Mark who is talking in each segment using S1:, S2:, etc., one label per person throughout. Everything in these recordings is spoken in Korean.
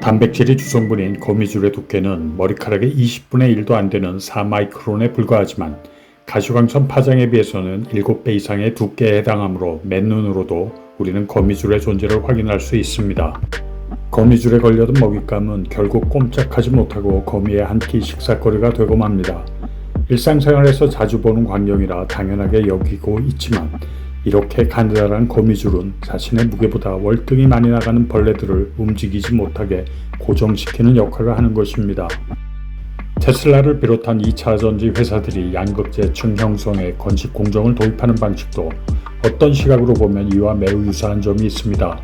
S1: 단백질이 주성분인 거미줄의 두께는 머리카락의 20분의 1도 안 되는 4마이크론에 불과하지만 가시광선 파장에 비해서는 7배 이상의 두께에 해당하므로 맨눈으로도 우리는 거미줄의 존재를 확인할 수 있습니다. 거미줄에 걸려든 먹잇감은 결국 꼼짝하지 못하고 거미의 한 끼 식사거리가 되고 맙니다. 일상생활에서 자주 보는 광경이라 당연하게 여기고 있지만 이렇게 가느다란 거미줄은 자신의 무게보다 월등히 많이 나가는 벌레들을 움직이지 못하게 고정시키는 역할을 하는 것입니다. 테슬라를 비롯한 2차 전지 회사들이 양극재층 형성에 건식 공정을 도입하는 방식도 어떤 시각으로 보면 이와 매우 유사한 점이 있습니다.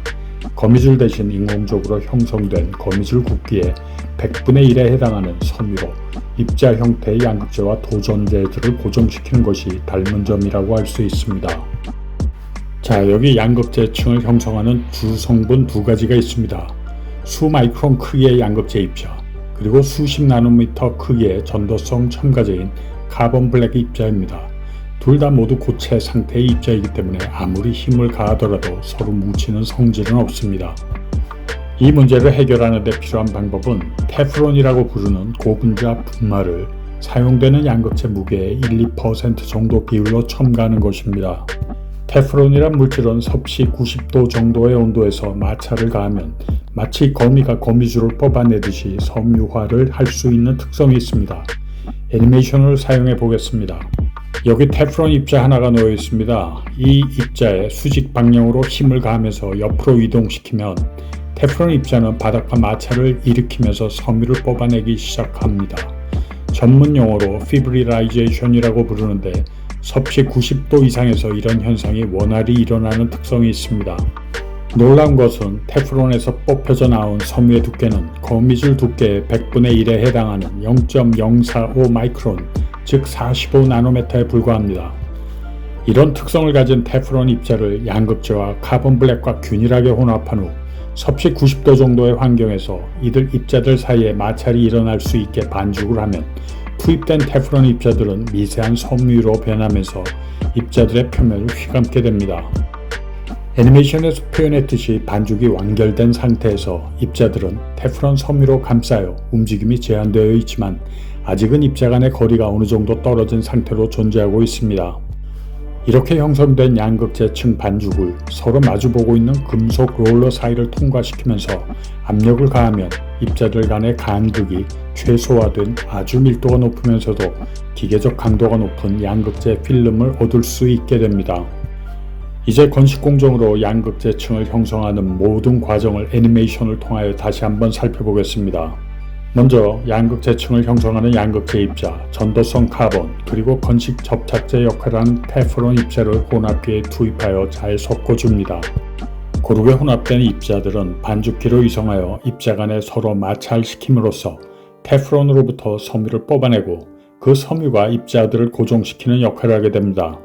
S1: 거미줄 대신 인공적으로 형성된 거미줄 굵기의 100분의 1에 해당하는 섬유로 입자 형태의 양극재와 도전재들을 고정시키는 것이 닮은 점이라고 할 수 있습니다. 자, 여기 양극재층을 형성하는 주 성분 두 가지가 있습니다. 수 마이크론 크기의 양극재 입자, 그리고 수십 나노미터 크기의 전도성 첨가제인 카본 블랙 입자입니다. 둘 다 모두 고체 상태의 입자이기 때문에 아무리 힘을 가하더라도 서로 뭉치는 성질은 없습니다. 이 문제를 해결하는 데 필요한 방법은 테프론이라고 부르는 고분자 분말을 사용되는 양극재 무게의 1~2% 정도 비율로 첨가하는 것입니다. 테프론이란 물질은 섭씨 90도 정도의 온도에서 마찰을 가하면 마치 거미가 거미줄을 뽑아내듯이 섬유화를 할 수 있는 특성이 있습니다. 애니메이션을 사용해 보겠습니다. 여기 테프론 입자 하나가 놓여 있습니다. 이 입자에 수직 방향으로 힘을 가하면서 옆으로 이동시키면 테프론 입자는 바닥과 마찰을 일으키면서 섬유를 뽑아내기 시작합니다. 전문 용어로 피브릴라이제이션이라고 부르는데 섭씨 90도 이상에서 이런 현상이 원활히 일어나는 특성이 있습니다. 놀라운 것은 테프론에서 뽑혀져 나온 섬유의 두께는 거미줄 두께의 100분의 1에 해당하는 0.045 마이크론, 즉 45나노미터에 불과합니다. 이런 특성을 가진 테프론 입자를 양극재와 카본 블랙과 균일하게 혼합한 후 섭씨 90도 정도의 환경에서 이들 입자들 사이에 마찰이 일어날 수 있게 반죽을 하면 투입된 테프론 입자들은 미세한 섬유로 변하면서 입자들의 표면을 휘감게 됩니다. 애니메이션에서 표현했듯이 반죽이 완결된 상태에서 입자들은 테프론 섬유로 감싸여 움직임이 제한되어 있지만 아직은 입자 간의 거리가 어느 정도 떨어진 상태로 존재하고 있습니다. 이렇게 형성된 양극재층 반죽을 서로 마주보고 있는 금속 롤러 사이를 통과시키면서 압력을 가하면 입자들 간의 간극이 최소화된 아주 밀도가 높으면서도 기계적 강도가 높은 양극재 필름을 얻을 수 있게 됩니다. 이제 건식 공정으로 양극재층을 형성하는 모든 과정을 애니메이션을 통하여 다시 한번 살펴보겠습니다. 먼저 양극재층을 형성하는 양극재 입자, 전도성 카본, 그리고 건식 접착제 역할을 하는 테프론 입자를 혼합기에 투입하여 잘 섞어줍니다. 고르게 혼합된 입자들은 반죽기로 이송하여 입자 간에 서로 마찰시킴으로써 테프론으로부터 섬유를 뽑아내고 그 섬유가 입자들을 고정시키는 역할을 하게 됩니다.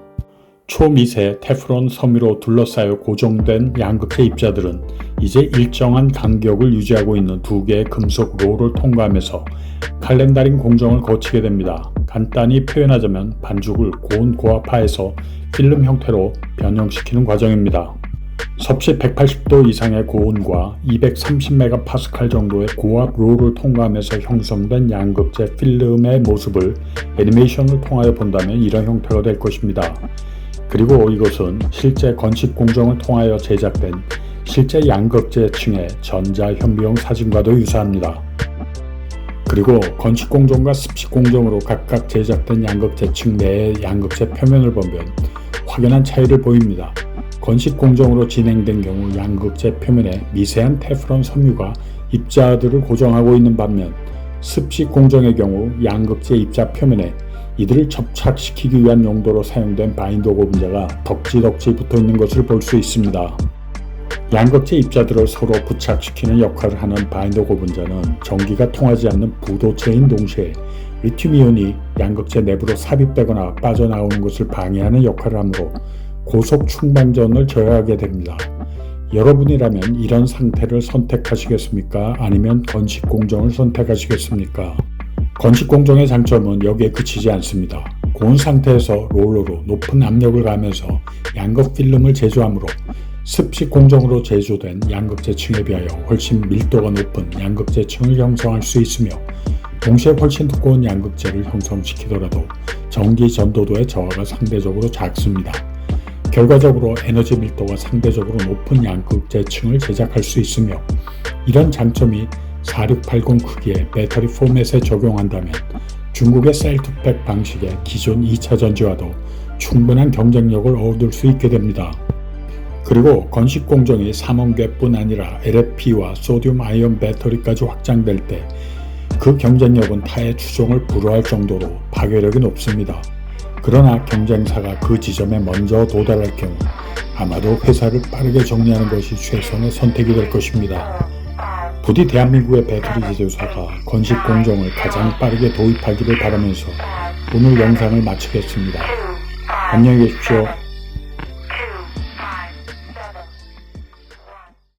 S1: 초미세 테프론 섬유로 둘러싸여 고정된 양극재 입자들은 이제 일정한 간격을 유지하고 있는 두 개의 금속 롤을 통과하면서 칼렌다링 공정을 거치게 됩니다. 간단히 표현하자면 반죽을 고온고압화해서 필름 형태로 변형시키는 과정입니다. 섭씨 180도 이상의 고온과 230메가파스칼 정도의 고압 롤을 통과하면서 형성된 양극재 필름의 모습을 애니메이션을 통하여 본다면 이런 형태가 될 것입니다. 그리고 이것은 실제 건식 공정을 통하여 제작된 실제 양극재층의 전자현미용 사진과도 유사합니다. 그리고 건식 공정과 습식 공정으로 각각 제작된 양극재층 내의 양극재 표면을 보면 확연한 차이를 보입니다. 건식 공정으로 진행된 경우 양극재 표면에 미세한 테프론 섬유가 입자들을 고정하고 있는 반면 습식 공정의 경우 양극재 입자 표면에 이들을 접착시키기 위한 용도로 사용된 바인더 고분자가 덕지덕지 붙어 있는 것을 볼 수 있습니다. 양극재 입자들을 서로 부착시키는 역할을 하는 바인더 고분자는 전기가 통하지 않는 부도체인 동시에 리튬이온이 양극재 내부로 삽입되거나 빠져나오는 것을 방해하는 역할을 하므로 고속 충방전을 저해하게 됩니다. 여러분이라면 이런 상태를 선택하시겠습니까? 아니면 건식 공정을 선택하시겠습니까? 건식 공정의 장점은 여기에 그치지 않습니다. 고온 상태에서 롤러로 높은 압력을 가하면서 양극 필름을 제조하므로 습식 공정으로 제조된 양극재층에 비하여 훨씬 밀도가 높은 양극재층을 형성할 수 있으며 동시에 훨씬 두꺼운 양극재를 형성시키더라도 전기 전도도의 저하가 상대적으로 작습니다. 결과적으로 에너지 밀도가 상대적으로 높은 양극재층을 제작할 수 있으며 이런 장점이 4680 크기의 배터리 포맷에 적용한다면 중국의 셀2팩 방식의 기존 2차 전지와도 충분한 경쟁력을 얻을 수 있게 됩니다. 그리고 건식 공정이 삼원궤뿐 아니라 LFP와 소듐 아이온 배터리까지 확장될 때 그 경쟁력은 타의 추종을 불허할 정도로 파괴력이 높습니다. 그러나 경쟁사가 그 지점에 먼저 도달할 경우 아마도 회사를 빠르게 정리하는 것이 최선의 선택이 될 것입니다. 부디 대한민국의 배터리 제조사가 건식 공정을 가장 빠르게 도입하기를 바라면서 오늘 영상을 마치겠습니다. 안녕히 계십시오.